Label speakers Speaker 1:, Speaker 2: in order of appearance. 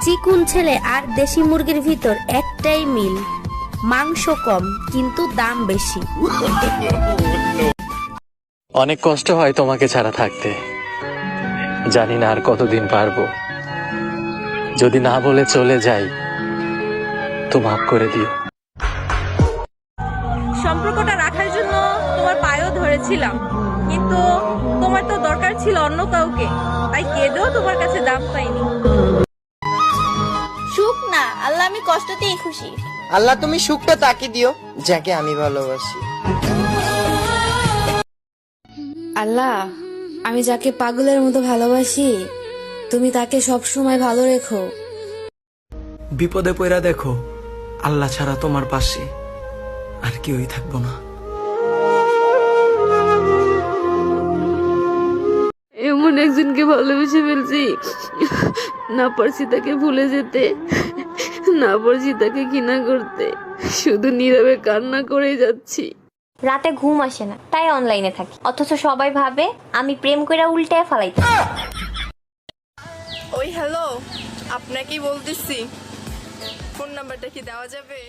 Speaker 1: চিকুন ছেলে আর দেশি মুরগির ভিতর একটাই মিল, মাংস কম কিন্তু দাম বেশি।
Speaker 2: অনেক কষ্ট হয় তোমাকে ছাড়া থাকতে, জানি না আর কতদিন পারবো। যদি না বলে চলে যাই তো মাফ করে দিও।
Speaker 3: সম্পর্কটা রাখার জন্য তোমার পায়েও ধরেছিলাম, কিন্তু তোমার তো দরকার ছিল অন্য কাউকে, তাই কেঁদেও তোমার কাছে দাম পাইনি।
Speaker 4: সুখ না, আল্লাহ আমি কষ্টতেই খুশি।
Speaker 5: আল্লাহ তুমি সুখটা তাকে দিও যাকে আমি ভালোবাসি।
Speaker 6: আল্লাহ আমি যাকে পাগলের মতো ভালোবাসি তুমি তাকে সব সময় ভালো রেখো।
Speaker 7: বিপদে পড়া দেখো, আল্লাহ ছাড়া তোমার পাশে আর কেউই থাকবো না।
Speaker 6: এমন একজনকে ভালোবেসে ফেলছি, না পারছি তাকে ভুলে যেতে, না পারছি তাকে ঘৃণা করতে, শুধু নীরবে কান্না করেই যাচ্ছি।
Speaker 4: রাতে ঘুম আসে না, তাই অনলাইনে থাকি, অথচ সবাই ভাবে আমি প্রেম কইরা উল্টায় ফালাইছি।
Speaker 3: ওই হ্যালো, আপনাকেই বলতেছি, ফোন নাম্বারটা কি দেওয়া যাবে?